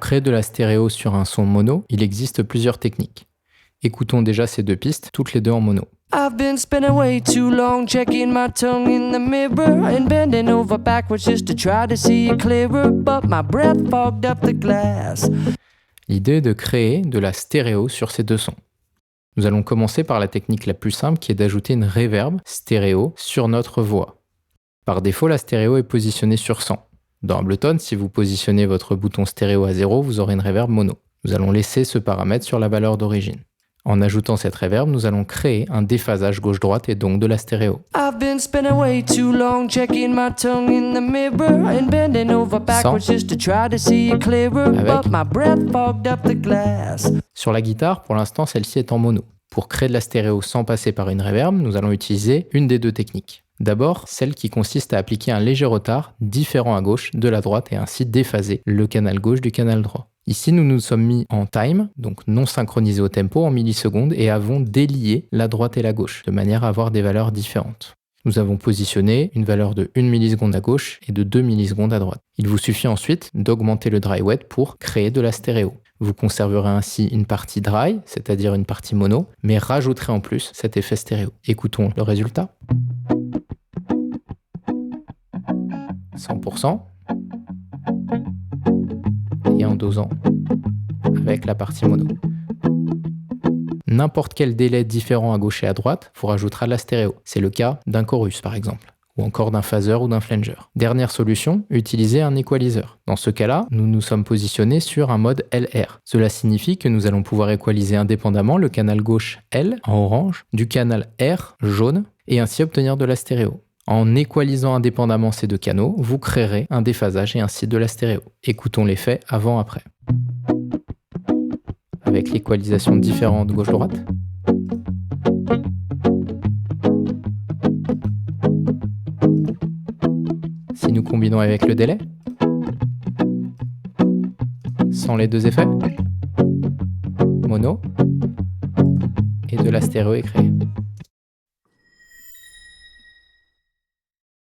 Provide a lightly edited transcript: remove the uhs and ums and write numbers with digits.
créer de la stéréo sur un son mono, il existe plusieurs techniques. Écoutons déjà ces deux pistes, toutes les deux en mono. I've been spending way too long checking my tongue in the mirror and bending over backwards just to try to see it clearer, but my breath fogged up the glass. L'idée est de créer de la stéréo sur ces deux sons. Nous allons commencer par la technique la plus simple qui est d'ajouter une reverb stéréo sur notre voix. Par défaut, la stéréo est positionnée sur 100. Dans Ableton, si vous positionnez votre bouton stéréo à 0, vous aurez une reverb mono. Nous allons laisser ce paramètre sur la valeur d'origine. En ajoutant cette reverb, nous allons créer un déphasage gauche-droite et donc de la stéréo. I've been spending way too long checking my tongue in the mirror and bending over backwards just to try to see it clearer, but my breath fogged up the glass. Sur la guitare, pour l'instant, celle-ci est en mono. Pour créer de la stéréo sans passer par une reverb, nous allons utiliser une des deux techniques. D'abord, celle qui consiste à appliquer un léger retard différent à gauche de la droite et ainsi déphaser le canal gauche du canal droit. Ici, nous nous sommes mis en time, donc non synchronisé au tempo, en millisecondes, et avons délié la droite et la gauche, de manière à avoir des valeurs différentes. Nous avons positionné une valeur de 1 milliseconde à gauche et de 2 millisecondes à droite. Il vous suffit ensuite d'augmenter le dry wet pour créer de la stéréo. Vous conserverez ainsi une partie dry, c'est-à-dire une partie mono, mais rajouterez en plus cet effet stéréo. Écoutons le résultat. 100%. Et en dosant avec la partie mono. N'importe quel délai différent à gauche et à droite vous rajoutera de la stéréo. C'est le cas d'un chorus par exemple, ou encore d'un phaser ou d'un flanger. Dernière solution, utiliser un equalizer. Dans ce cas-là, nous nous sommes positionnés sur un mode LR. Cela signifie que nous allons pouvoir équaliser indépendamment le canal gauche L en orange du canal R jaune et ainsi obtenir de la stéréo. En équalisant indépendamment ces deux canaux, vous créerez un déphasage et ainsi de la stéréo. Écoutons l'effet avant-après. Avec l'équalisation différente gauche-droite. Si nous combinons avec le délai, sans les deux effets, mono, et de la stéréo est créée.